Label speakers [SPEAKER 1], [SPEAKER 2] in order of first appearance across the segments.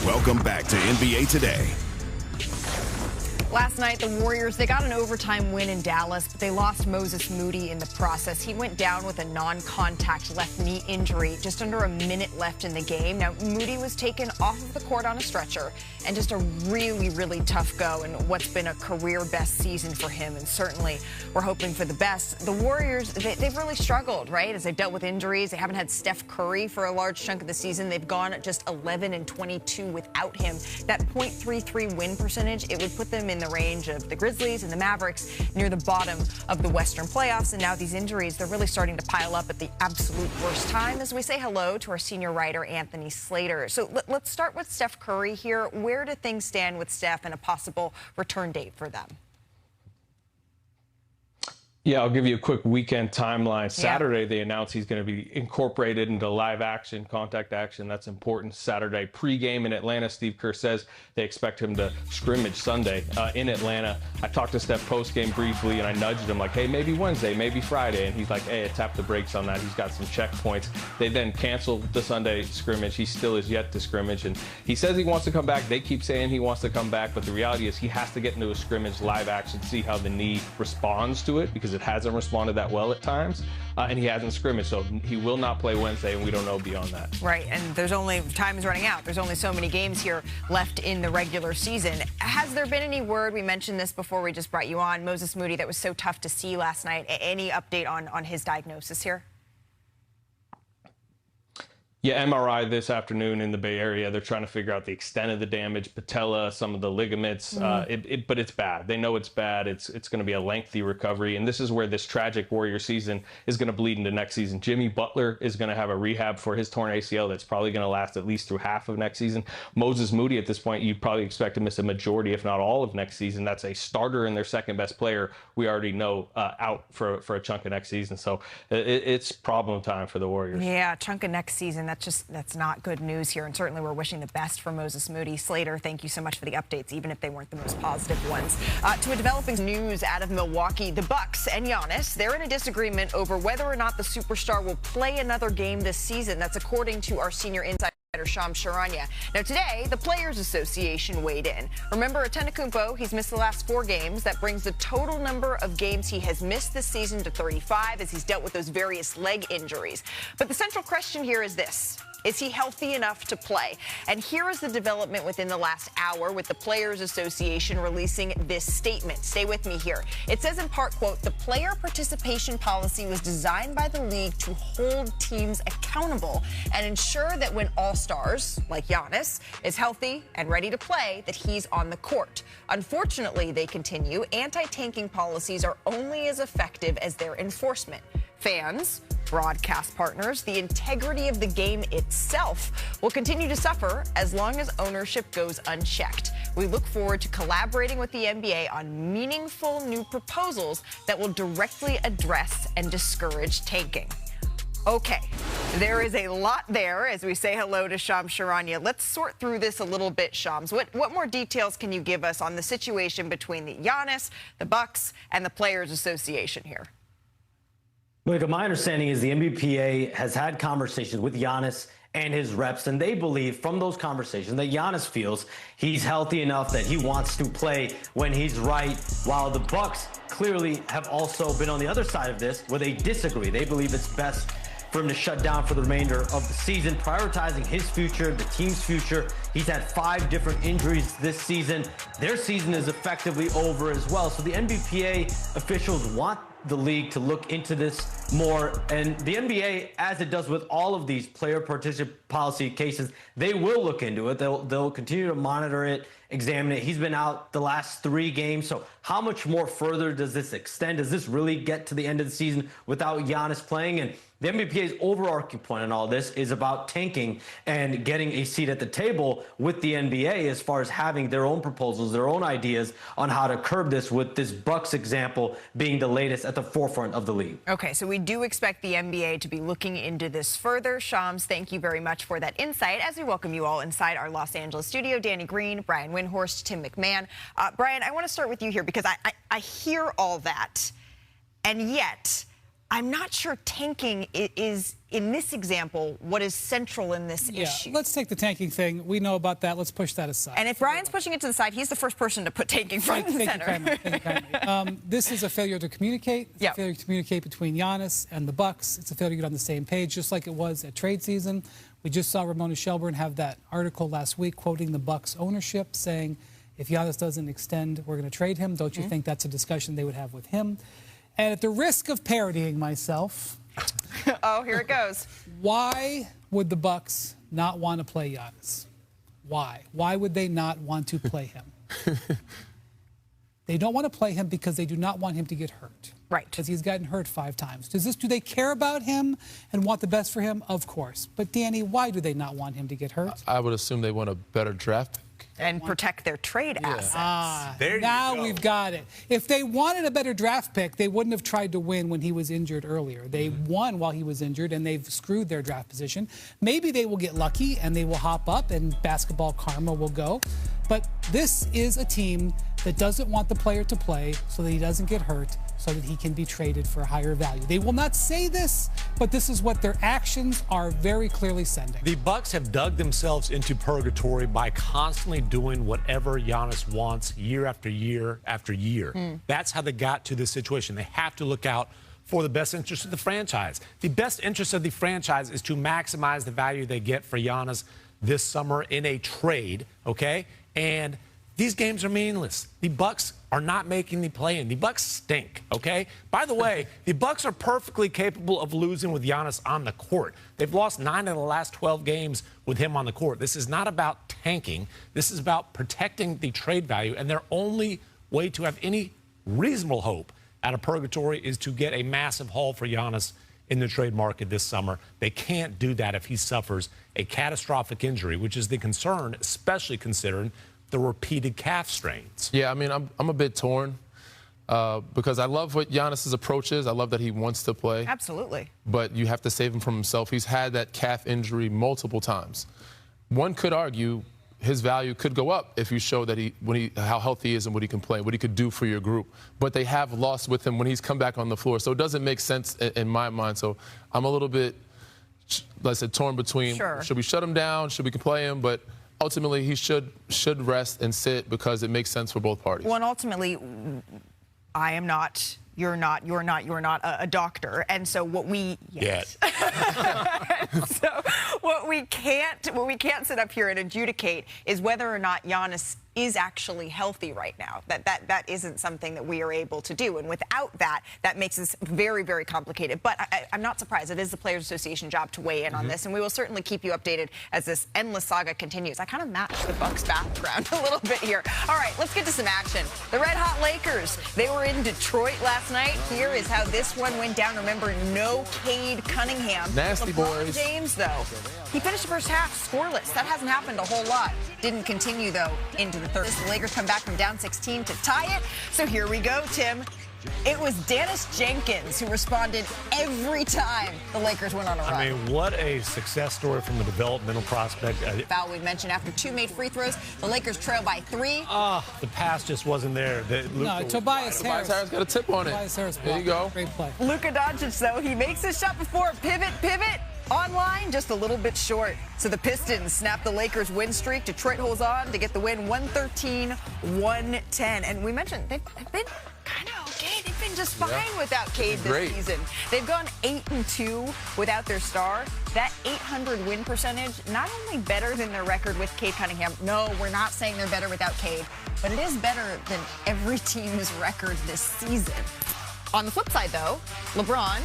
[SPEAKER 1] Welcome back to NBA Today.
[SPEAKER 2] Last night, the Warriors, they got an overtime win in Dallas, but they lost Moses Moody in the process. He went down with a non-contact left knee injury, just under a minute left in the game. Now, Moody was taken off of the court on a stretcher, and just a really, really tough go in what's been a career best season for him, and certainly we're hoping for the best. The Warriors, they've really struggled, right, as they've dealt with injuries. They haven't had Steph Curry for a large chunk of the season. They've gone at just 11-22 without him. That .33 win percentage, it would put them in the range of the Grizzlies and the Mavericks near the bottom of the Western playoffs. And now these injuries, they're really starting to pile up at the absolute worst time as we say hello to our senior writer, Anthony Slater. So let's start with Steph Curry here. Where do things stand with Steph and a possible return date for them?
[SPEAKER 3] Yeah, I'll give you a quick weekend timeline. Saturday, they announced he's going to be incorporated into live action, contact action. That's important. Saturday pregame in Atlanta. Steve Kerr says they expect him to scrimmage Sunday in Atlanta. I talked to Steph postgame briefly, and I nudged him like, hey, maybe Wednesday, maybe Friday. And he's like, hey, I tapped the brakes on that. He's got some checkpoints. They then canceled the Sunday scrimmage. He still is yet to scrimmage. And he says he wants to come back. They keep saying he wants to come back. But the reality is he has to get into a scrimmage live action, see how the knee responds to it, because it hasn't responded that well at times, and he hasn't scrimmaged, so he will not play Wednesday, and we don't know beyond that.
[SPEAKER 2] Right, and there's only, time is running out. There's only so many games here left in the regular season. Has there been any word, we mentioned this before we just brought you on, Moses Moody, that was so tough to see last night, any update on his diagnosis here?
[SPEAKER 3] Yeah, MRI this afternoon in the Bay Area. They're trying to figure out the extent of the damage, patella, some of the ligaments, but it's bad. They know it's bad. It's going to be a lengthy recovery, and this is where this tragic Warrior season is going to bleed into next season. Jimmy Butler is going to have a rehab for his torn ACL that's probably going to last at least through half of next season. Moses Moody, at this point, you probably expect to miss a majority, if not all, of next season. That's a starter and their second best player, we already know, out for a chunk of next season. So it's problem time for the Warriors.
[SPEAKER 2] Yeah, chunk of next season. That's not good news here, and certainly we're wishing the best for Moses Moody. Slater, thank you so much for the updates, even if they weren't the most positive ones. To a developing news out of Milwaukee, the Bucks and Giannis, they're in a disagreement over whether or not the superstar will play another game this season. That's according to our senior insider, Shams Charania. Now today, the Players Association weighed in. Remember, Antetokounmpo, he's missed the last 4 games. That brings the total number of games he has missed this season to 35 as he's dealt with those various leg injuries. But the central question here is this. Is he healthy enough to play? And here is the development within the last hour with the Players Association releasing this statement. Stay with me here. It says in part, quote, the player participation policy was designed by the league to hold teams accountable and ensure that when all-stars, like Giannis, is healthy and ready to play, that he's on the court. Unfortunately, they continue, anti-tanking policies are only as effective as their enforcement. Fans, broadcast partners, the integrity of the game itself will continue to suffer as long as ownership goes unchecked. We look forward to collaborating with the NBA on meaningful new proposals that will directly address and discourage tanking. Okay, there is a lot there as we say hello to Shams Charania. Let's sort through this a little bit, Shams. What more details can you give us on the situation between the Giannis, the Bucks, and the Players Association here?
[SPEAKER 4] Look, my understanding is the NBPA has had conversations with Giannis and his reps, and they believe from those conversations that Giannis feels he's healthy enough that he wants to play when he's right, while the Bucks clearly have also been on the other side of this where they disagree. They believe it's best for him to shut down for the remainder of the season, prioritizing his future, the team's future. He's had 5 different injuries this season. Their season is effectively over as well. So the NBPA officials want the league to look into this more, and the NBA, as it does with all of these player participation policy cases, they will look into it. They'll continue to monitor it, examine it. He's been out the last 3 games, so how much more further does this extend? Does this really get to the end of the season without Giannis playing? And the NBPA's overarching point in all this is about tanking and getting a seat at the table with the NBA as far as having their own proposals, their own ideas on how to curb this, with this Bucks example being the latest at the forefront of the league.
[SPEAKER 2] Okay, so we do expect the NBA to be looking into this further. Shams, thank you very much for that insight as we welcome you all inside our Los Angeles studio. Danny Green, Brian Windhorst, Tim McMahon. Brian, I want to start with you here because I hear all that, and yet I'm not sure tanking is, in this example, what is central in this issue.
[SPEAKER 5] Let's take the tanking thing. We know about that. Let's push that aside.
[SPEAKER 2] And if Brian's pushing it to the side, he's the first person to put tanking front and center.
[SPEAKER 5] This is a failure to communicate. It's a failure to communicate between Giannis and the Bucks. It's a failure to get on the same page, just like it was at trade season. We just saw Ramona Shelburne have that article last week quoting the Bucks ownership, saying, if Giannis doesn't extend, we're going to trade him. Don't you think that's a discussion they would have with him? And at the risk of parodying myself,
[SPEAKER 2] oh, here it goes.
[SPEAKER 5] Why would the Bucks not want to play Giannis? Why? Why would they not want to play him? They don't want to play him because they do not want him to get hurt.
[SPEAKER 2] Right.
[SPEAKER 5] Because he's gotten hurt 5 times. Do they care about him and want the best for him? Of course. But Danny, why do they not want him to get hurt?
[SPEAKER 6] I would assume they want a better draft pick.
[SPEAKER 2] And protect their trade assets.
[SPEAKER 5] Now we've got it. If they wanted a better draft pick, they wouldn't have tried to win when he was injured earlier. They won while he was injured, and they've screwed their draft position. Maybe they will get lucky, and they will hop up, and basketball karma will go. But this is a team that doesn't want the player to play so that he doesn't get hurt, so that he can be traded for a higher value. They will not say this, but this is what their actions are very clearly sending.
[SPEAKER 7] The Bucks have dug themselves into purgatory by constantly doing whatever Giannis wants year after year after year. That's how they got to this situation. They have to look out for the best interest of the franchise. The best interest of the franchise is to maximize the value they get for Giannis this summer in a trade, okay? And these games are meaningless. The Bucks are not making the play-in. The Bucks stink, okay? By the way, the Bucks are perfectly capable of losing with Giannis on the court. They've lost 9 of the last 12 games with him on the court. This is not about tanking. This is about protecting the trade value, and their only way to have any reasonable hope out of purgatory is to get a massive haul for Giannis in the trade market this summer. They can't do that if he suffers a catastrophic injury, which is the concern, especially considering the repeated calf strains.
[SPEAKER 6] Yeah, I mean, I'm a bit torn because I love what Giannis's approach is. I love that he wants to play.
[SPEAKER 2] Absolutely.
[SPEAKER 6] But you have to save him from himself. He's had that calf injury multiple times. One could argue his value could go up if you show that how healthy he is and what he can play, what he could do for your group. But they have lost with him when he's come back on the floor. So it doesn't make sense in my mind. So I'm a little bit, like I said, torn between should we shut him down, should we play him? But ultimately, he should rest and sit because it makes sense for both parties.
[SPEAKER 2] Well, and ultimately, I am not, you're not a doctor. And so what we... So what we can't sit up here and adjudicate is whether or not Giannis is actually healthy right now. That isn't something that we are able to do. And without that, that makes this very, very complicated. But I'm not surprised. It is the Players Association job to weigh in on this. And we will certainly keep you updated as this endless saga continues. I kind of matched the Bucks background a little bit here. All right, let's get to some action. The Red Hot Lakers, they were in Detroit last night. Here is how this one went down. Remember, no Cade Cunningham.
[SPEAKER 6] Nasty
[SPEAKER 2] LeBron
[SPEAKER 6] boys.
[SPEAKER 2] James, though, he finished the first half scoreless. That hasn't happened a whole lot. Didn't continue, though, into the third. The Lakers come back from down 16 to tie it. So here we go, Tim. It was Dennis Jenkins who responded every time the Lakers went on a run.
[SPEAKER 7] I mean, what a success story from the developmental prospect.
[SPEAKER 2] Foul we mentioned after 2 made free throws. The Lakers trail by 3.
[SPEAKER 7] The pass just wasn't there.
[SPEAKER 5] No, Tobias Harris
[SPEAKER 6] got a tip on it.
[SPEAKER 5] Tobias Harris,
[SPEAKER 6] there you go.
[SPEAKER 5] Great play.
[SPEAKER 2] Luka Doncic, though, he makes his shot before pivot. Online, just a little bit short. So the Pistons snap the Lakers' win streak. Detroit holds on to get the win 113-110. And we mentioned they've been kind of okay. They've been just fine without Cade this season. They've gone 8-2 without their star. That 800 win percentage, not only better than their record with Cade Cunningham. No, we're not saying they're better without Cade, but it is better than every team's record this season. On the flip side, though, LeBron,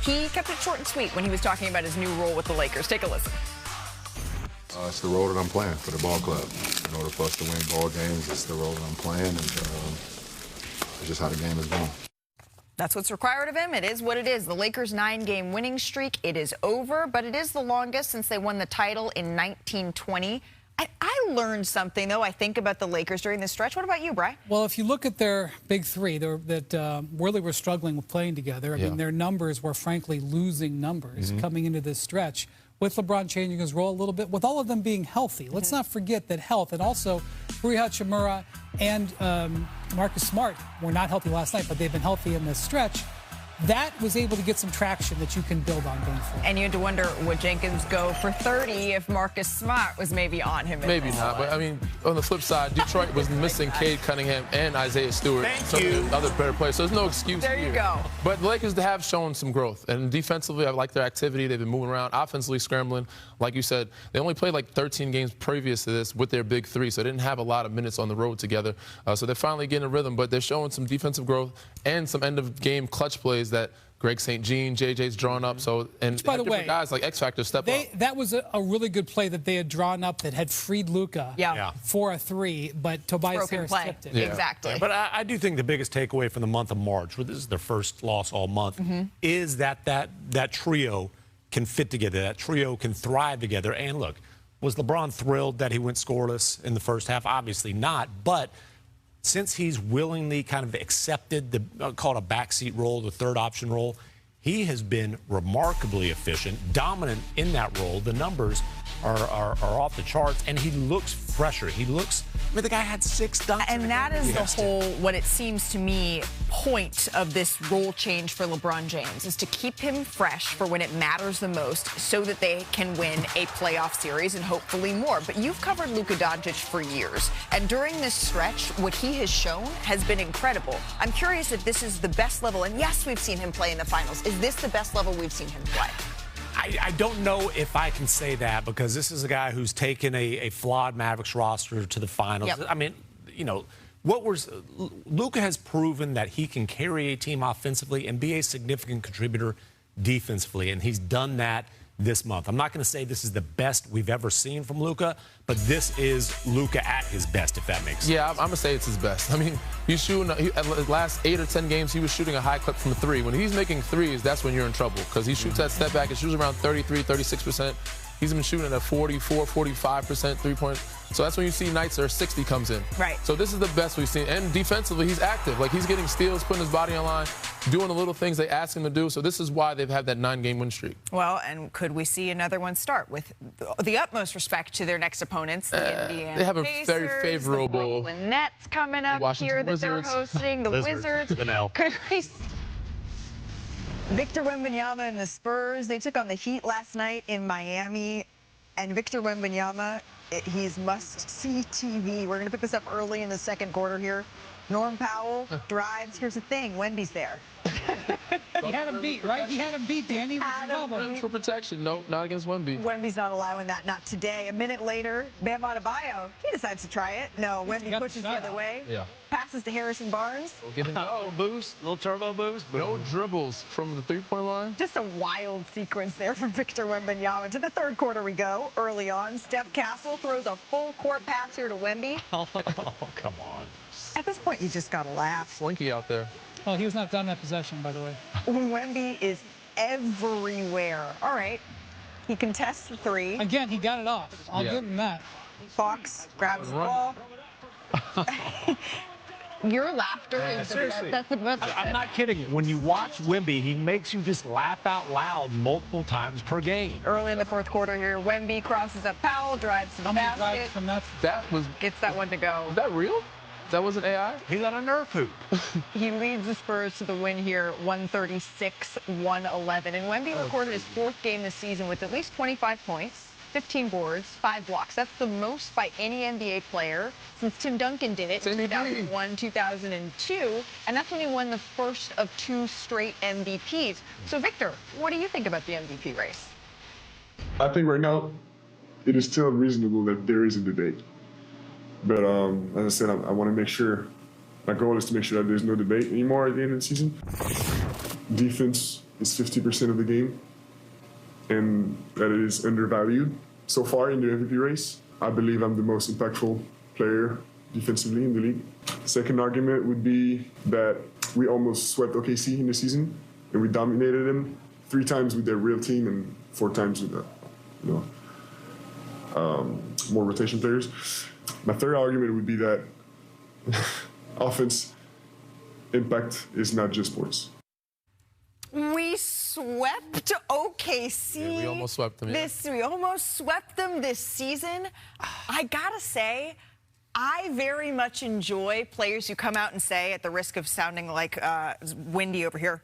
[SPEAKER 2] he kept it short and sweet when he was talking about his new role with the Lakers. Take a listen.
[SPEAKER 8] It's the role that I'm playing for the ball club. In order for us to win ball games, it's the role that I'm playing, and it's just how the game is going.
[SPEAKER 2] That's what's required of him. It is what it is. The Lakers' 9-game winning streak, it is over, but it is the longest since they won the title in 1920. I learned something, though, I think, about the Lakers during this stretch. What about you, Bri?
[SPEAKER 5] Well, if you look at their big three that really were struggling with playing together, I mean, their numbers were, frankly, losing numbers coming into this stretch. With LeBron changing his role a little bit, with all of them being healthy. Let's not forget that health, and also Rui Hachimura and Marcus Smart were not healthy last night, but they've been healthy in this stretch. that was able to get some traction that you can build on going forward.
[SPEAKER 2] And you had to wonder, would Jenkins go for 30 if Marcus Smart was maybe on him?
[SPEAKER 6] Maybe not, but I mean, on the flip side, Detroit was missing Cade Cunningham and Isaiah Stewart.
[SPEAKER 7] Thank you.
[SPEAKER 6] Other better players, so there's no excuse
[SPEAKER 2] There
[SPEAKER 6] here.
[SPEAKER 2] you go.
[SPEAKER 6] But the Lakers have shown some growth, and defensively, I like their activity. They've been moving around, offensively scrambling. Like you said, they only played like 13 games previous to this with their big three, so they didn't have a lot of minutes on the road together. So they're finally getting a rhythm, but they're showing some defensive growth and some end-of-game clutch plays that Greg St. Jean, JJ's drawn up. So, and
[SPEAKER 5] by the way,
[SPEAKER 6] guys like X Factor step up.
[SPEAKER 5] That was a really good play that they had drawn up that had freed Luka for a three, but Tobias Harris tipped it.
[SPEAKER 2] Yeah. Exactly.
[SPEAKER 7] But I do think the biggest takeaway from the month of March, where this is their first loss all month, is that trio can fit together. That trio can thrive together. And look, was LeBron thrilled that he went scoreless in the first half? Obviously not. But since he's willingly kind of accepted the called a backseat role, the third option role, he has been remarkably efficient, dominant in that role. The numbers are off the charts, and he looks fresher. He looks, I mean, the guy had 6 dunks.
[SPEAKER 2] And that is the whole, what it seems to me, point of this role change for LeBron James, is to keep him fresh for when it matters the most so that they can win a playoff series and hopefully more. But you've covered Luka Doncic for years, and during this stretch, what he has shown has been incredible. I'm curious if this is the best level, and yes, we've seen him play in the finals. Is this the best level we've seen him play?
[SPEAKER 7] I don't know if I can say that, because this is a guy who's taken a flawed Mavericks roster to the finals.
[SPEAKER 2] Yep.
[SPEAKER 7] I mean, you know, Luka has proven that he can carry a team offensively and be a significant contributor defensively, and he's done that this month. I'm not going to say this is the best we've ever seen from Luka, but this is Luka at his best, if that makes sense.
[SPEAKER 6] Yeah, I'm going to say it's his best. I mean, he's shooting, at the last 8 or 10 games, he was shooting a high clip from 3. When he's making threes, that's when you're in trouble, because he shoots that step back. It shoots around 33, 36%. He's been shooting at 44, 45% three-point. So that's when you see nights where 60 comes in.
[SPEAKER 2] Right.
[SPEAKER 6] So this is the best we've seen. And defensively, he's active. Like, he's getting steals, putting his body on line, doing the little things they ask him to do. So this is why they've had that 9-game win streak.
[SPEAKER 2] Well, and could we see another one start? With the utmost respect to their next opponents, the Indiana
[SPEAKER 6] they have a
[SPEAKER 2] Pacers,
[SPEAKER 6] very favorable
[SPEAKER 2] the Brooklyn Nets coming up
[SPEAKER 6] Washington
[SPEAKER 2] here that
[SPEAKER 6] Wizards.
[SPEAKER 2] they're hosting, the Wizards. Could we Victor Wembanyama and the Spurs, they took on the Heat last night in Miami. And Victor Wembanyama, he's must-see TV. We're going to pick this up early in the second quarter here. Norm Powell drives. Here's the thing. Wendy's there.
[SPEAKER 5] He had him beat, right? He had him beat, Danny.
[SPEAKER 6] For protection. No, not against Wemby.
[SPEAKER 2] Wemby's not allowing that. Not today. A minute later, Bam Adebayo, he decides to try it. No, Wemby pushes the other way.
[SPEAKER 6] Yeah.
[SPEAKER 2] Passes to Harrison Barnes.
[SPEAKER 9] Little boost, little turbo boost. Boom.
[SPEAKER 6] No dribbles from the three-point line.
[SPEAKER 2] Just a wild sequence there from Victor Wembanyama. To the third quarter we go. Early on, Steph Castle throws a full-court pass here to Wemby.
[SPEAKER 7] Oh, come on.
[SPEAKER 2] At this point, you just got to laugh.
[SPEAKER 6] Slinky out there.
[SPEAKER 5] Oh, he was not done that possession, by the way.
[SPEAKER 2] Wemby is everywhere. All right. He contests the 3.
[SPEAKER 5] Again, he got it off. I'll give him that.
[SPEAKER 2] Fox grabs the ball. Your laughter is that's the best.
[SPEAKER 9] I'm not kidding you. When you watch Wemby, he makes you just laugh out loud multiple times per game.
[SPEAKER 2] Early in the fourth quarter here, Wemby crosses up Powell, drives to the basket. Gets that one to go.
[SPEAKER 6] Was that real? That wasn't AI?
[SPEAKER 9] He's on a Nerf hoop.
[SPEAKER 2] He leads the Spurs to the win here, 136-111. And Wemby recorded his 4th game this season with at least 25 points, 15 boards, 5 blocks. That's the most by any NBA player since Tim Duncan did it in 2001, 2002. And that's when he won the first of 2 straight MVPs. So, Victor, what do you think about the MVP race?
[SPEAKER 10] I think right now it is still reasonable that there is a debate. But as I said, I want to make sure, my goal is to make sure that there's no debate anymore at the end of the season. Defense is 50% of the game, and that it is undervalued so far in the MVP race. I believe I'm the most impactful player defensively in the league. The second argument would be that we almost swept OKC in the season, and we dominated them 3 times with their real team and 4 times with the, more rotation players. My third argument would be that offense impact is not just points.
[SPEAKER 2] We swept OKC.
[SPEAKER 6] Yeah, we almost swept them.
[SPEAKER 2] We almost swept them this season. I gotta say, I very much enjoy players who come out and say, at the risk of sounding like windy over here,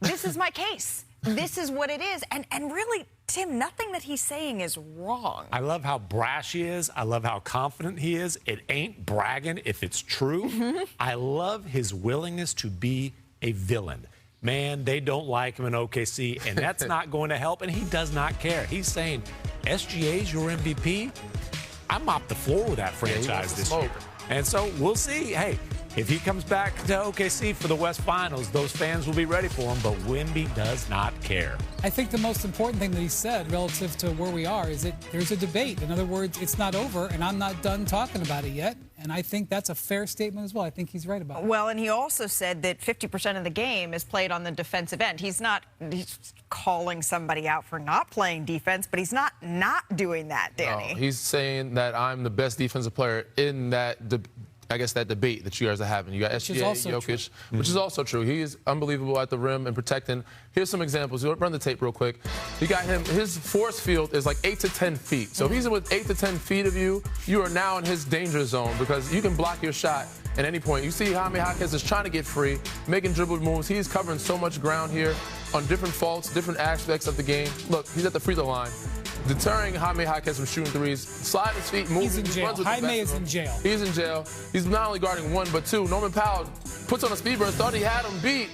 [SPEAKER 2] this is my case. This is what it is. And really, Tim, nothing that he's saying is wrong.
[SPEAKER 7] I love how brash he is. I love how confident he is. It ain't bragging if it's true. I love his willingness to be a villain. Man, they don't like him in OKC, and that's not going to help, and he does not care. He's saying, SGA's your MVP? I mopped the floor with that franchise this year. And so we'll see. Hey, if he comes back to OKC for the West Finals, those fans will be ready for him, but Wemby does not care.
[SPEAKER 5] I think the most important thing that he said relative to where we are is that there's a debate. In other words, it's not over, and I'm not done talking about it yet. And I think that's a fair statement as well. I think he's right about it.
[SPEAKER 2] Well, and he also said that 50% of the game is played on the defensive end. He's calling somebody out for not playing defense, but he's not doing that, Danny.
[SPEAKER 6] No, he's saying that I'm the best defensive player in that I guess that debate that you guys are having. You got SGA, Jokic, which is also true. He is unbelievable at the rim and protecting. Here's some examples. You'll run the tape real quick. You got him. His force field is like 8 to 10 feet. So if he's with 8 to 10 feet of you, you are now in his danger zone because you can block your shot at any point. You see Jaime Jaquez is trying to get free, making dribble moves. He's covering so much ground here on different faults, different aspects of the game. Look, he's at the free throw line, deterring Jaime Jaquez from shooting threes, slide his feet, move.
[SPEAKER 5] He's in jail. Jaime is in jail.
[SPEAKER 6] He's in jail. He's not only guarding one, but two. Norman Powell puts on a speed burst, thought he had him beat.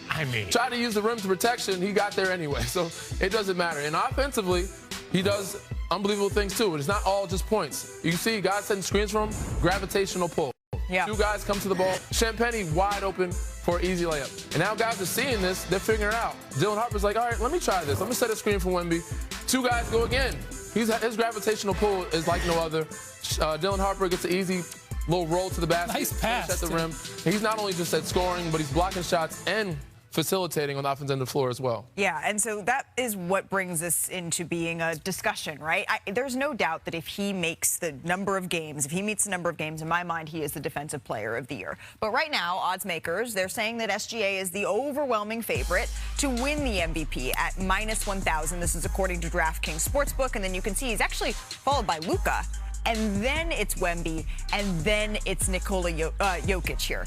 [SPEAKER 6] Tried to use the rim to protection. He got there anyway, so it doesn't matter. And offensively, he does unbelievable things too. It's not all just points. You see guys setting screens for him, gravitational pull.
[SPEAKER 2] Yeah.
[SPEAKER 6] Two guys come to the ball. Champagny wide open for an easy layup. And now guys are seeing this. They're figuring it out. Dylan Harper's like, all right, let me try this. Let me set a screen for Wemby. Two guys go again. His gravitational pull is like no other. Dylan Harper gets an easy little roll to the basket.
[SPEAKER 5] Nice pass.
[SPEAKER 6] At the rim. He's not only just at scoring, but he's blocking shots and facilitating on the offensive end of the floor as well.
[SPEAKER 2] Yeah, and so that is what brings us into being a discussion, right? There's no doubt that if he makes the number of games, if he meets the number of games, in my mind, he is the defensive player of the year. But right now, odds makers, they're saying that SGA is the overwhelming favorite to win the MVP at -1,000. This is according to DraftKings Sportsbook. And then you can see he's actually followed by Luka, and then it's Wemby, and then it's Nikola Jokic here.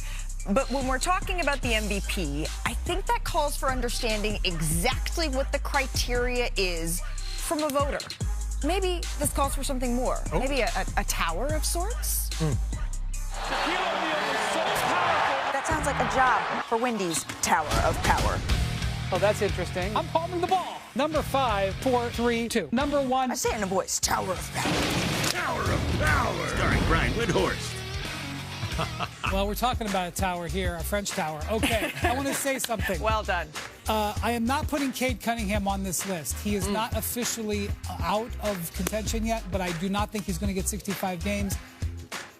[SPEAKER 2] But when we're talking about the MVP, I think that calls for understanding exactly what the criteria is from a voter. Maybe this calls for something more. Maybe a tower of sorts? That sounds like a job for Wendy's Tower of Power.
[SPEAKER 5] Oh, that's interesting. I'm palming the ball. Number 5, 4, 3, 2. Number 1.
[SPEAKER 2] I say it in a voice. Tower of Power.
[SPEAKER 1] Tower of Power. Starring Brian Windhorst.
[SPEAKER 5] Well, we're talking about a tower here, a French tower. Okay, I want to say something.
[SPEAKER 2] Well done.
[SPEAKER 5] I am not putting Cade Cunningham on this list. He is not officially out of contention yet, but I do not think he's going to get 65 games.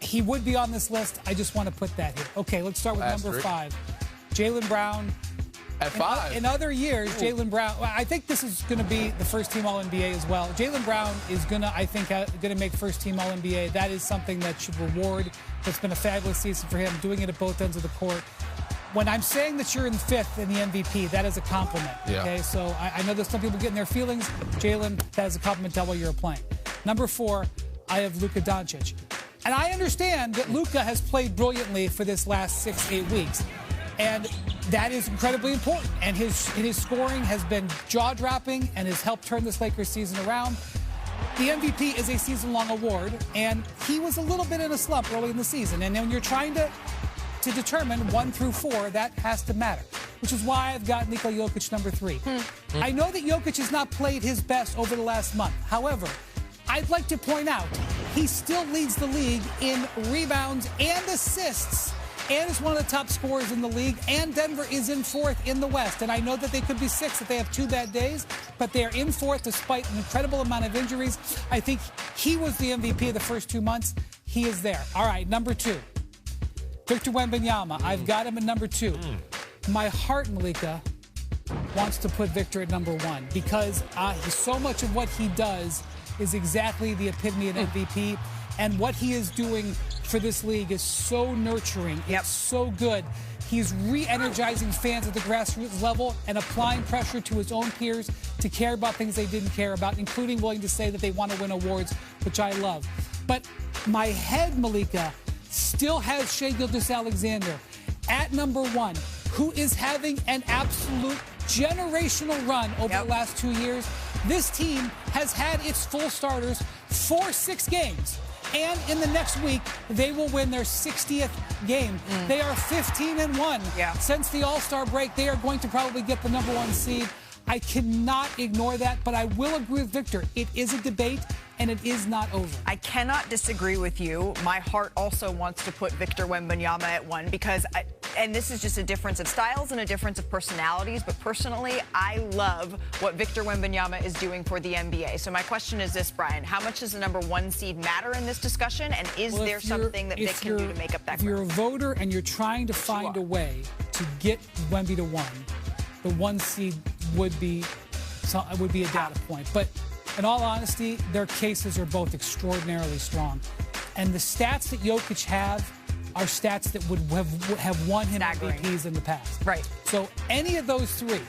[SPEAKER 5] He would be on this list. I just want to put that here. Okay, let's start with number 5. Jaylen Brown.
[SPEAKER 6] At 5.
[SPEAKER 5] In other years, Jaylen Brown, I think this is going to be the first team All-NBA as well. Jaylen Brown is going to, I think, going to make first team All-NBA. That is something that should reward. It's been a fabulous season for him, doing it at both ends of the court. When I'm saying that you're in 5th in the MVP, that is a compliment.
[SPEAKER 6] Yeah.
[SPEAKER 5] Okay, so I know there's some people getting their feelings. Jaylen, that is a compliment to while you're playing. Number 4, I have Luka Doncic. And I understand that Luka has played brilliantly for this last 6-8 weeks. And that is incredibly important. And his scoring has been jaw-dropping and has helped turn this Lakers season around. The MVP is a season-long award, and he was a little bit in a slump early in the season. And then when you're trying to determine 1 through 4, that has to matter, which is why I've got Nikola Jokic number 3. I know that Jokic has not played his best over the last month. However, I'd like to point out he still leads the league in rebounds and assists, and is one of the top scorers in the league, and Denver is in 4th in the West. And I know that they could be 6th if they have 2 bad days, but they are in 4th despite an incredible amount of injuries. I think he was the MVP of the first 2 months. He is there. All right, number 2. Victor Wembanyama. I've got him at number 2. My heart, Malika, wants to put Victor at number 1 because so much of what he does is exactly the epitome of MVP, and what he is doing for this league is so nurturing. It's so good. He's re-energizing fans at the grassroots level and applying pressure to his own peers to care about things they didn't care about, including willing to say that they want to win awards, which I love. But my head, Malika, still has Shai Gilgeous-Alexander at number 1, who is having an absolute generational run over the last 2 years. This team has had its full starters for 6 games. And in the next week, they will win their 60th game. They are 15-1. Since the All-Star break, they are going to probably get the #1 seed. I cannot ignore that, but I will agree with Victor. It is a debate, and it is not over.
[SPEAKER 2] I cannot disagree with you. My heart also wants to put Victor Wembanyama at 1 because, and this is just a difference of styles and a difference of personalities, but personally, I love what Victor Wembanyama is doing for the NBA. So my question is this, Brian, how much does the #1 seed matter in this discussion, and is there something that Vic can do to make up that ground?
[SPEAKER 5] If you're a voter and you're trying to find a way to get Wemby to 1, the 1 seed would be a data point. But in all honesty, their cases are both extraordinarily strong. And the stats that Jokic are stats that would have won him MVPs in the past.
[SPEAKER 2] Right.
[SPEAKER 5] So any of those 3,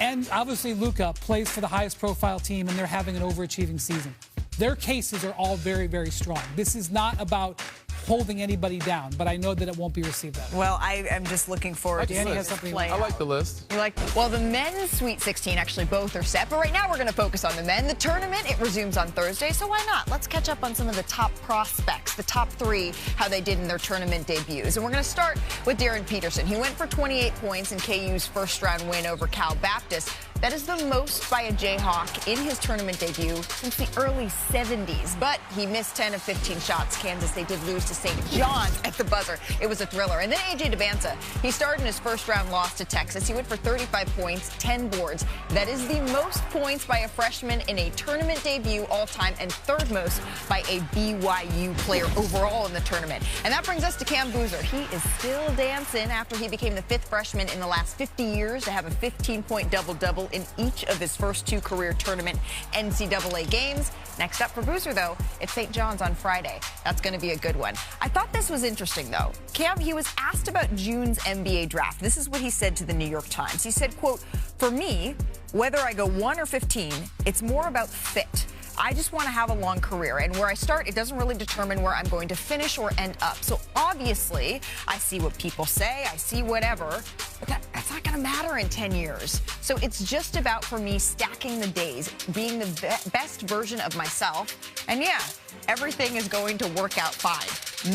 [SPEAKER 5] and obviously Luka plays for the highest profile team and they're having an overachieving season. Their cases are all very, very strong. This is not about holding anybody down, but I know that it won't be received that way.
[SPEAKER 2] Well, I am just looking forward to
[SPEAKER 5] Danny has something.
[SPEAKER 6] I like the list.
[SPEAKER 2] You like? Well, the men's Sweet 16, actually both are set, but right now we're going to focus on the men. The tournament, it resumes on Thursday, so why not? Let's catch up on some of the top prospects, the top 3, how they did in their tournament debuts. And we're going to start with Darren Peterson. He went for 28 points in KU's first-round win over Cal Baptist. That is the most by a Jayhawk in his tournament debut since the early 70s. But he missed 10 of 15 shots. Kansas, they did lose to St. John's at the buzzer. It was a thriller. And then A.J. Debanza, he starred in his first-round loss to Texas. He went for 35 points, 10 boards. That is the most points by a freshman in a tournament debut all-time and 3rd most by a BYU player overall in the tournament. And that brings us to Cam Boozer. He is still dancing after he became the 5th freshman in the last 50 years to have a 15-point double-double in each of his first 2 career tournament NCAA games. Next up for Boozer, though, it's St. John's on Friday. That's going to be a good one. I thought this was interesting, though. Cam, he was asked about June's NBA draft. This is what he said to the New York Times. He said, quote, "For me, whether I go 1 or 15, it's more about fit. I just want to have a long career, and where I start, it doesn't really determine where I'm going to finish or end up. So obviously, I see what people say, I see whatever, but that's not going to matter in 10 years. So it's just about, for me, stacking the days, being the best version of myself, and yeah, everything is going to work out fine."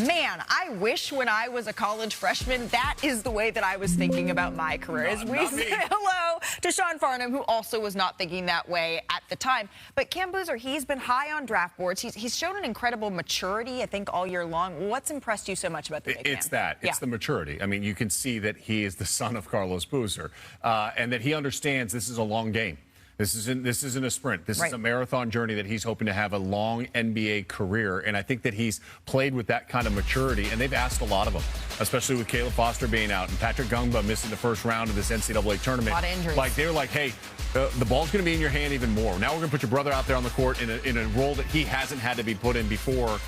[SPEAKER 2] Man, I wish when I was a college freshman, that is the way that I was thinking about my career. As we say hello to Sean Farnham, who also was not thinking that way at the time. But Cam Boozer, he's been high on draft boards. He's shown an incredible maturity, I think, all year long. What's impressed you so much about the big man?
[SPEAKER 11] It's that. It's the maturity. I mean, you can see that he is the son of Carlos Boozer, and that he understands this is a long game. This isn't a sprint. This is a marathon journey that he's hoping to have a long NBA career. And I think that he's played with that kind of maturity. And they've asked a lot of him, especially with Caleb Foster being out and Patrick Gungba missing the first round of this NCAA tournament.
[SPEAKER 2] A lot of injuries.
[SPEAKER 11] Like, they were like, hey, the ball's going to be in your hand even more. Now we're going to put your brother out there on the court in a role that he hasn't had to be put in before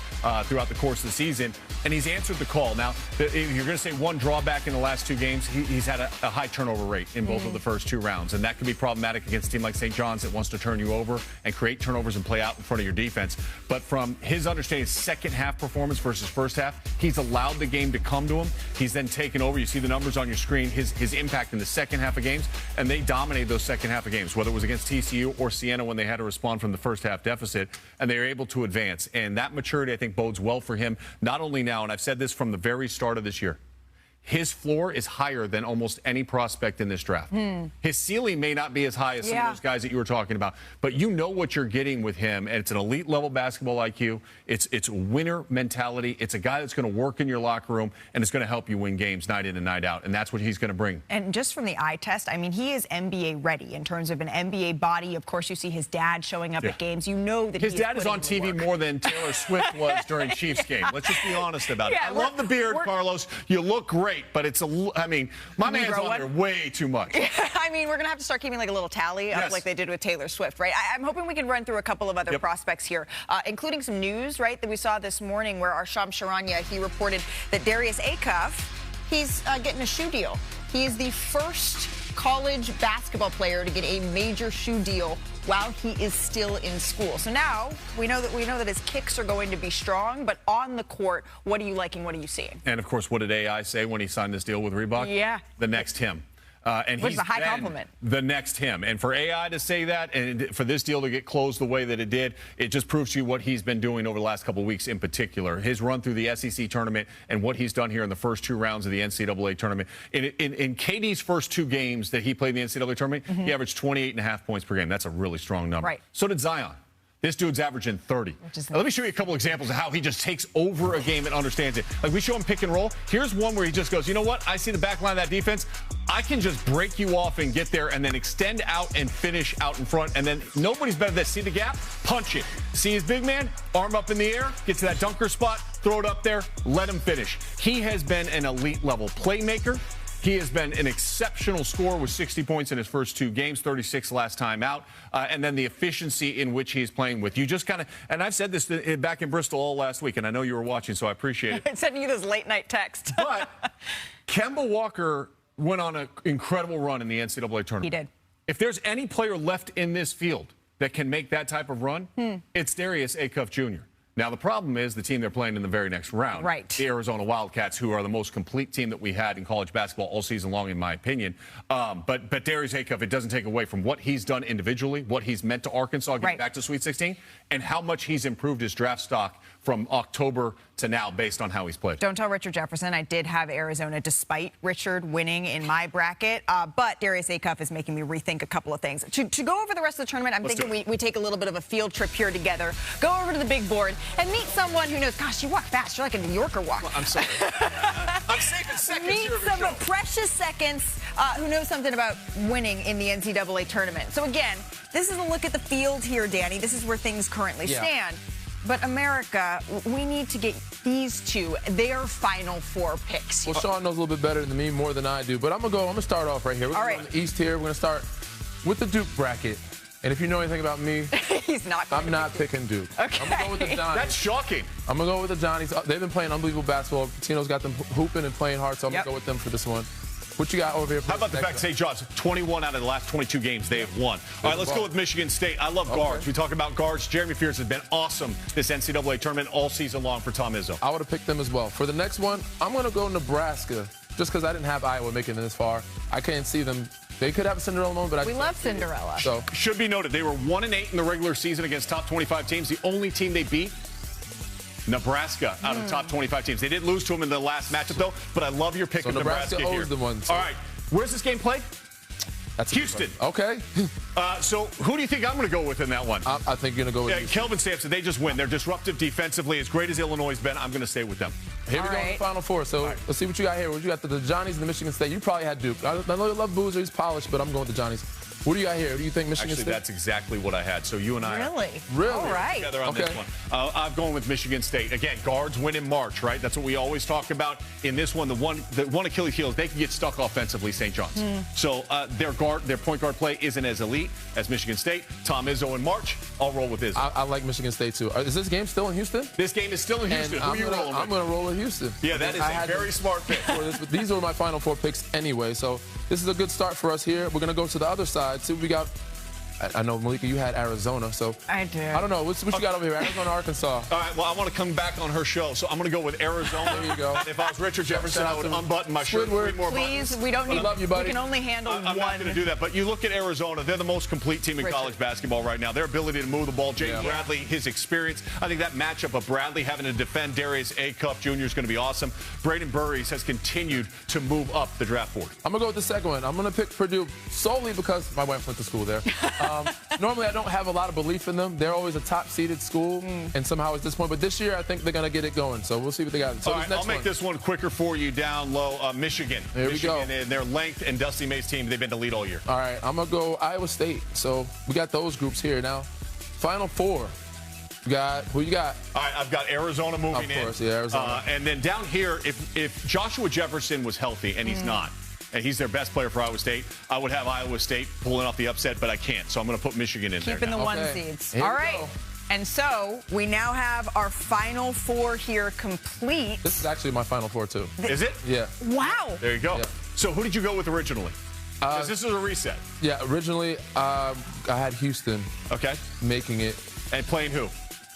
[SPEAKER 11] throughout the course of the season. And he's answered the call. Now, if you're going to say one drawback in the last 2 games, he's had a high turnover rate in both of the first 2 rounds. And that can be problematic against a team like St. John's that wants to turn you over and create turnovers and play out in front of your defense. But from his understanding, second half performance versus first half, he's allowed the game to come to him. He's then taken over. You see the numbers on your screen, his impact in the second half of games, and they dominated those second half of games, whether it was against TCU or Siena when they had to respond from the first half deficit, and they were able to advance. And that maturity, I think, bodes well for him, not only now, and I've said this from the very start of this year, his floor is higher than almost any prospect in this draft. His ceiling may not be as high as some of those guys that you were talking about, but you know what you're getting with him, and it's an elite level basketball IQ. It's winner mentality. It's a guy that's going to work in your locker room, and it's going to help you win games night in and night out, and that's what he's going to bring.
[SPEAKER 2] And just from the eye test, I mean, he is NBA ready in terms of an NBA body. Of course, you see his dad showing up at games. You know that
[SPEAKER 11] his dad is on TV more than Taylor Swift was during Chiefs game. Let's just be honest about it. I love the beard, Carlos. You look great. But it's I mean, my man's on there way too much.
[SPEAKER 2] I mean, we're going to have to start keeping like a little tally up like they did with Taylor Swift, right? I'm hoping we can run through a couple of other prospects here, including some news, right, that we saw this morning where our Shams Charania, he reported that Darius Acuff, he's getting a shoe deal. He is the first college basketball player to get a major shoe deal while he is still in school. So now we know that his kicks are going to be strong, but on the court, what are you liking? What are you seeing?
[SPEAKER 11] And of course, what did AI say when he signed this deal with Reebok?
[SPEAKER 2] Yeah.
[SPEAKER 11] The next him. And
[SPEAKER 2] Which
[SPEAKER 11] he's
[SPEAKER 2] is a high
[SPEAKER 11] been
[SPEAKER 2] compliment.
[SPEAKER 11] the next him. And for AI to say that, and for this deal to get closed the way that it did, it just proves to you what he's been doing over the last couple of weeks in particular. His run through the SEC tournament and what he's done here in the first 2 rounds of the NCAA tournament. In KD's first 2 games that he played in the NCAA tournament, he averaged 28.5 points per game. That's a really strong number.
[SPEAKER 2] Right.
[SPEAKER 11] So did Zion. This dude's averaging 30. Now, let me show you a couple examples of how he just takes over a game and understands it. Like, we show him pick and roll. Here's one where he just goes, you know what? I see the back line of that defense. I can just break you off and get there and then extend out and finish out in front. And then nobody's better than this. See the gap? Punch it. See his big man? Arm up in the air. Get to that dunker spot. Throw it up there. Let him finish. He has been an elite level playmaker. He has been an exceptional scorer with 60 points in his first 2 games, 36 last time out. And then the efficiency in which he's playing with. You just kind of, and I've said this back in Bristol all last week, and I know you were watching, so I appreciate it.
[SPEAKER 2] I'm sending you this late night text.
[SPEAKER 11] But Kemba Walker went on an incredible run in the NCAA tournament.
[SPEAKER 2] He did.
[SPEAKER 11] If there's any player left in this field that can make that type of run, it's Darius Acuff Jr. Now, the problem is the team they're playing in the very next round.
[SPEAKER 2] Right.
[SPEAKER 11] The Arizona Wildcats, who are the most complete team that we had in college basketball all season long, in my opinion. But Darius Acuff, it doesn't take away from what he's done individually, what he's meant to Arkansas, getting back to Sweet 16, and how much he's improved his draft stock from October to now based on how he's played.
[SPEAKER 2] Don't tell Richard Jefferson. I did have Arizona despite Richard winning in my bracket. But Darius Acuff is making me rethink a couple of things. To go over the rest of the tournament, I'm thinking we take a little bit of a field trip here together, go over to the big board, and meet someone who knows, gosh, you walk fast. You're like a New Yorker walk.
[SPEAKER 11] Well, I'm sorry. I'm saving seconds.
[SPEAKER 2] Meet some precious seconds who knows something about winning in the NCAA tournament. So, again, this is a look at the field here, Danny. This is where things currently stand. But America, we need to get these 2 their Final 4 picks.
[SPEAKER 6] Well, Sean knows a little bit better than me, more than I do. But I'm gonna start off right here. We're gonna go in the East here. We're gonna start with the Duke bracket. And if you know anything about me, I'm not picking Duke.
[SPEAKER 2] Okay.
[SPEAKER 6] I'm gonna go with the Johnnies.
[SPEAKER 11] That's shocking.
[SPEAKER 6] I'm gonna go with the Johnnies. They've been playing unbelievable basketball. Tino's got them hooping and playing hard, so I'm gonna go with them for this one. What you got over here?
[SPEAKER 11] How about the fact St. John's, 21 out of the last 22 games they have won. All right, let's go with Michigan State. I love guards. We talk about guards. Jeremy Fears has been awesome this NCAA tournament all season long for Tom Izzo.
[SPEAKER 6] I would have picked them as well. For the next one, I'm going to go Nebraska, just because I didn't have Iowa making it this far. I can't see them. They could have a Cinderella moment, but
[SPEAKER 2] we love Cinderella.
[SPEAKER 6] So
[SPEAKER 11] should be noted, they were 1-8 in the regular season against top 25 teams. The only team they beat, Nebraska, out of the top 25 teams. They did lose to them in the last matchup, though, but I love your pick of Nebraska here.
[SPEAKER 6] Owes the one.
[SPEAKER 11] All right, where's this game played?
[SPEAKER 6] That's
[SPEAKER 11] Houston.
[SPEAKER 6] Okay.
[SPEAKER 11] So who do you think I'm going to go with in that one?
[SPEAKER 6] I think you're going to go with Houston.
[SPEAKER 11] Kelvin Sampson, they just win. They're disruptive defensively. As great as Illinois has been, I'm going to stay with them.
[SPEAKER 6] Here we go in the Final 4. So let's see what you got here. What you got? The Johnnies and the Michigan State. You probably had Duke. I know you love Boozer. He's polished, but I'm going with the Johnnies. What do you got here? Do you think Michigan State?
[SPEAKER 11] That's exactly what I had. So you and I
[SPEAKER 2] Really?
[SPEAKER 11] are
[SPEAKER 2] All right.
[SPEAKER 11] together on this one. I'm going with Michigan State. Again, guards win in March, right? That's what we always talk about. In this one, the one Achilles heel is they can get stuck offensively, St. John's. So their point guard play isn't as elite as Michigan State. Tom Izzo in March. I'll roll with Izzo.
[SPEAKER 6] I like Michigan State, too. Is this game still in Houston?
[SPEAKER 11] This game is still in Houston. Who are you rolling with?
[SPEAKER 6] I'm going to roll with Houston.
[SPEAKER 11] Yeah, that is a very smart pick.
[SPEAKER 6] These were my Final 4 picks anyway, so this is a good start for us here. We're going to go to the other side, see what we got. I know, Malika, you had Arizona, so
[SPEAKER 2] I do.
[SPEAKER 6] I don't know. What you got over here? Arizona, Arkansas.
[SPEAKER 11] All right, well, I want to come back on her show, so I'm going to go with Arizona.
[SPEAKER 6] There you go.
[SPEAKER 11] If I was Richard Jefferson, I would unbutton my shirt.
[SPEAKER 2] Please, we don't need.
[SPEAKER 6] I love you, buddy.
[SPEAKER 2] We can only handle one.
[SPEAKER 11] I'm not going to do that, but you look at Arizona, they're the most complete team in college basketball right now. Their ability to move the ball, James Bradley, his experience. I think that matchup of Bradley having to defend Darius Acuff Jr. is going to be awesome. Braden Burries has continued to move up the draft board.
[SPEAKER 6] I'm going to go with the second one. I'm going to pick Purdue solely because my wife went to school there. Normally, I don't have a lot of belief in them. They're always a top-seeded school, and somehow it's this point. But this year, I think they're going to get it going. So we'll see what they got. So
[SPEAKER 11] all right, I'll make this one quicker for you down low. Michigan.
[SPEAKER 6] There we go.
[SPEAKER 11] And their length and Dusty May's team, they've been the lead all year.
[SPEAKER 6] All right, I'm going to go Iowa State. So we got those groups here. Now, Final 4. You got, who you got?
[SPEAKER 11] All right, I've got Arizona moving in.
[SPEAKER 6] Of course, yeah, Arizona.
[SPEAKER 11] And then down here, if Joshua Jefferson was healthy, and he's not, and he's their best player for Iowa State, I would have Iowa State pulling off the upset, but I can't. So I'm going to put Michigan in there.
[SPEAKER 2] Keeping the one seeds. All right. And so we now have our Final 4 here complete.
[SPEAKER 6] This is actually my Final 4, too.
[SPEAKER 11] Is it?
[SPEAKER 6] Yeah.
[SPEAKER 2] Wow.
[SPEAKER 11] There you go.
[SPEAKER 6] Yeah.
[SPEAKER 11] So who did you go with originally? Because this is a reset.
[SPEAKER 6] Yeah, originally I had Houston.
[SPEAKER 11] Okay.
[SPEAKER 6] Making it.
[SPEAKER 11] And playing who?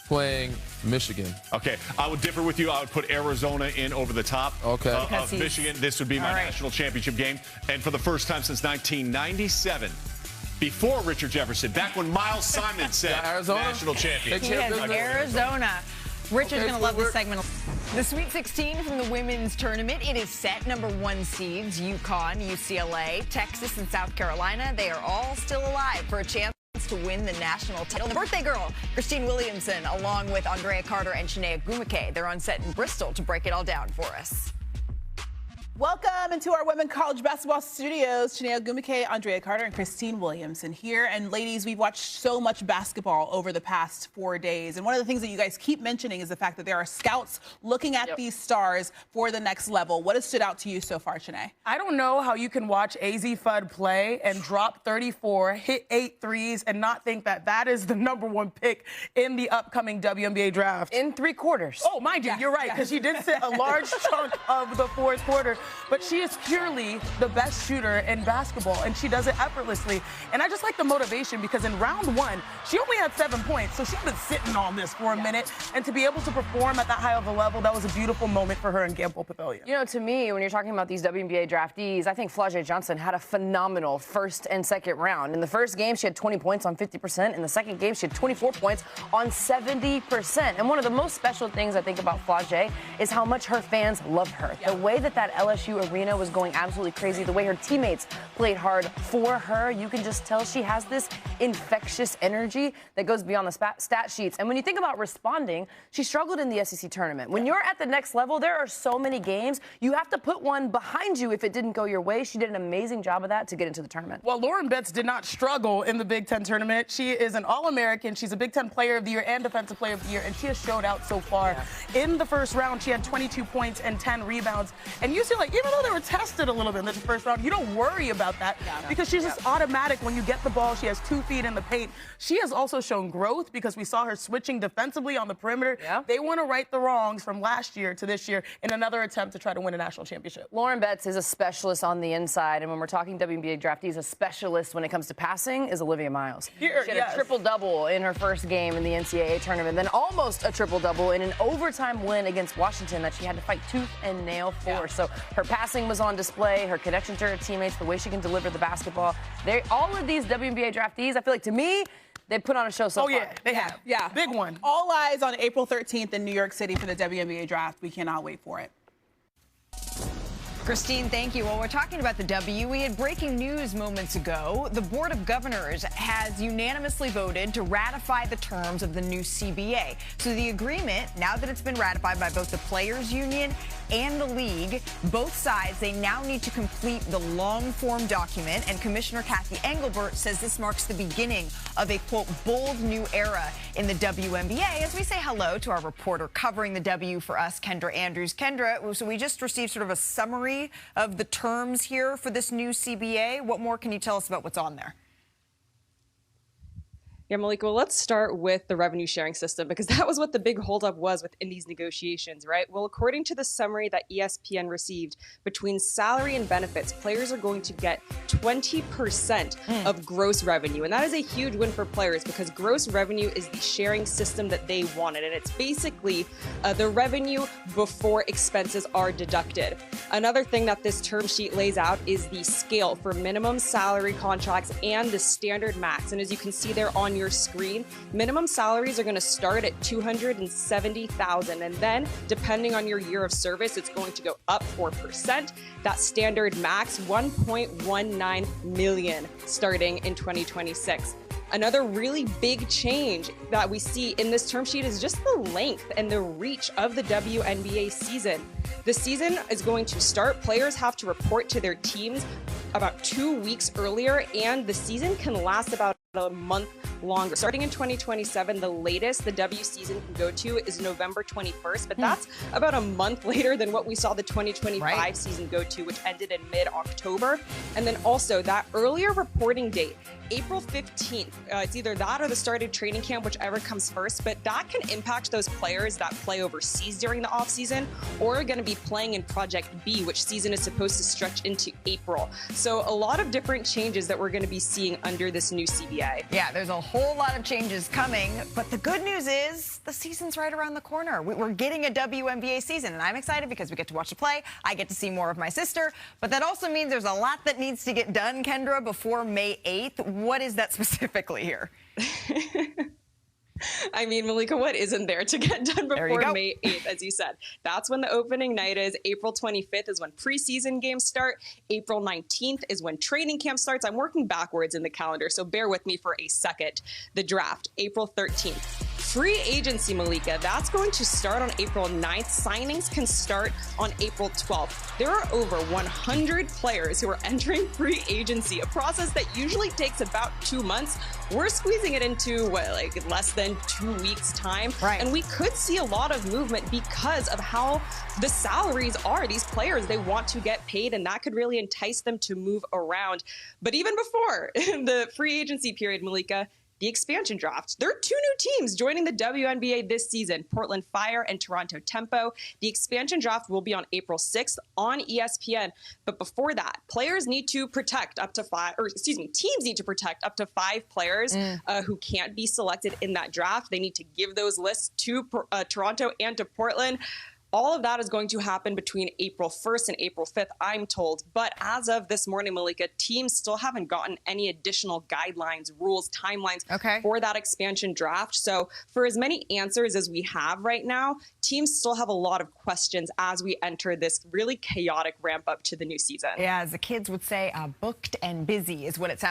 [SPEAKER 6] Playing Michigan.
[SPEAKER 11] Okay, I would differ with you. I would put Arizona in over the top of Michigan. This would be my national championship game. And for the first time since 1997, before Richard Jefferson, back when Miles Simon said national champion.
[SPEAKER 2] He has Arizona. Richard's going to love this segment. The Sweet 16 from the women's tournament, it is set. Number 1 seeds, UConn, UCLA, Texas, and South Carolina. They are all still alive for a chance to win the national title. The birthday girl, Christine Williamson, along with Andrea Carter and Shania Gumake. They're on set in Bristol to break it all down for us.
[SPEAKER 12] Welcome into our Women College Basketball Studios. Shania Gumake, Andrea Carter, and Christine Williamson here. And ladies, we've watched so much basketball over the past 4 days. And one of the things that you guys keep mentioning is the fact that there are scouts looking at these stars for the next level. What has stood out to you so far, Shania?
[SPEAKER 13] I don't know how you can watch AZ Fudd play and drop 34, hit 8 threes, and not think that that is the #1 pick in the upcoming WNBA draft.
[SPEAKER 14] In 3 quarters.
[SPEAKER 13] Oh, mind you, you're right, because she did sit a large chunk of the 4th quarter. But she is purely the best shooter in basketball, and she does it effortlessly. And I just like the motivation, because in round 1, she only had 7 points, so she's been sitting on this for a minute. And to be able to perform at that high of a level, that was a beautiful moment for her in Gamble Pavilion.
[SPEAKER 14] You know, to me, when you're talking about these WNBA draftees, I think Flau'jae Johnson had a phenomenal 1st and 2nd round. In the first game, she had 20 points on 50%. In the second game, she had 24 points on 70%. And one of the most special things I think about Flau'jae is how much her fans love her. The way that LSU arena was going absolutely crazy, the way her teammates played hard for her, you can just tell she has this infectious energy that goes beyond the stat sheets. And when you think about responding, she struggled in the SEC tournament. When you're at the next level, there are so many games, you have to put one behind you if it didn't go your way. She did an amazing job of that to get into the tournament.
[SPEAKER 13] Well, Lauren Betts did not struggle in the Big Ten tournament. She is an All-American. She's a Big Ten Player of the Year and Defensive Player of the Year, and she has showed out so far. In the first round, she had 22 points and 10 rebounds. And you see, like, even though they were tested a little bit in the first round, you don't worry about that because she's just automatic. When you get the ball, she has 2 feet in the paint. She has also shown growth because we saw her switching defensively on the perimeter. They want to right the wrongs from last year to this year in another attempt to try to win a national championship.
[SPEAKER 14] Lauren Betts is a specialist on the inside, and when we're talking WNBA draftees, a specialist when it comes to passing is Olivia Miles. She had a triple-double in her first game in the NCAA tournament, then almost a triple-double in an overtime win against Washington that she had to fight tooth and nail for. So her passing was on display, her connection to her teammates, the way she can deliver the basketball. All of these WNBA draftees, I feel like, to me, they put on a show so far.
[SPEAKER 13] Oh, yeah, they have.
[SPEAKER 12] Yeah.
[SPEAKER 13] Big one.
[SPEAKER 12] All eyes on April 13th in New York City for the WNBA draft. We cannot wait for it.
[SPEAKER 2] Christine, thank you. Well, we're talking about the W. We had breaking news moments ago. The Board of Governors has unanimously voted to ratify the terms of the new CBA. So the agreement, now that it's been ratified by both the Players Union and the league, both sides, they now need to complete the long-form document. And Commissioner Kathy Engelbert says this marks the beginning of a, quote, bold new era in the WNBA. As we say hello to our reporter covering the W for us, Kendra Andrews. Kendra, so we just received sort of a summary of the terms here for this new CBA. What more can you tell us about what's on there?
[SPEAKER 15] Yeah, Malika, well, let's start with the revenue sharing system, because that was what the big holdup was within these negotiations, right? Well, according to the summary that ESPN received, between salary and benefits, players are going to get 20% of gross revenue. And that is a huge win for players, because gross revenue is the sharing system that they wanted. And it's basically the revenue before expenses are deducted. Another thing that this term sheet lays out is the scale for minimum salary contracts and the standard max. And as you can see there on your screen, minimum salaries are going to start at $270,000, and then depending on your year of service, it's going to go up 4%. That standard max, $1.19 million starting in 2026. Another really big change that we see in this term sheet is just the length and the reach of the WNBA season. The season is going to start. Players have to report to their teams about 2 weeks earlier, and the season can last about a month longer. Starting in 2027, the latest the W season can go to is November 21st, but that's about a month later than what we saw the 2025 season go to, which ended in mid-October. And then also that earlier reporting date, April 15th, it's either that or the start of training camp, whichever comes first, but that can impact those players that play overseas during the offseason or are going to be playing in Project B, which season is supposed to stretch into April. So a lot of different changes that we're going to be seeing under this new CBA.
[SPEAKER 2] Yeah, there's a whole lot of changes coming, but the good news is the season's right around the corner. We're getting a WNBA season, and I'm excited because we get to watch the play. I get to see more of my sister, but that also means there's a lot that needs to get done, Kendra, before May 8th. What is that specifically here?
[SPEAKER 15] I mean, Malika, what isn't there to get done before May 8th, as you said? That's when the opening night is. April 25th is when preseason games start. April 19th is when training camp starts. I'm working backwards in the calendar, so bear with me for a second. The draft, April 13th. Free agency, Malika, that's going to start on April 9th. Signings can start on April 12th. There are over 100 players who are entering free agency, a process that usually takes about 2 months. We're squeezing it into, less than 2 weeks' time.
[SPEAKER 2] Right.
[SPEAKER 15] And we could see a lot of movement because of how the salaries are. These players, they want to get paid, and that could really entice them to move around. But even before the free agency period, Malika, the expansion draft. There are 2 new teams joining the WNBA this season, Portland Fire and Toronto Tempo. The expansion draft will be on April 6th on ESPN. But before that, teams need to protect up to 5 players who can't be selected in that draft. They need to give those lists to Toronto and to Portland. All of that is going to happen between April 1st and April 5th, I'm told. But as of this morning, Malika, teams still haven't gotten any additional guidelines, rules, timelines for that expansion draft. So for as many answers as we have right now, teams still have a lot of questions as we enter this really chaotic ramp up to the new season.
[SPEAKER 2] Yeah, as the kids would say, booked and busy is what it sounds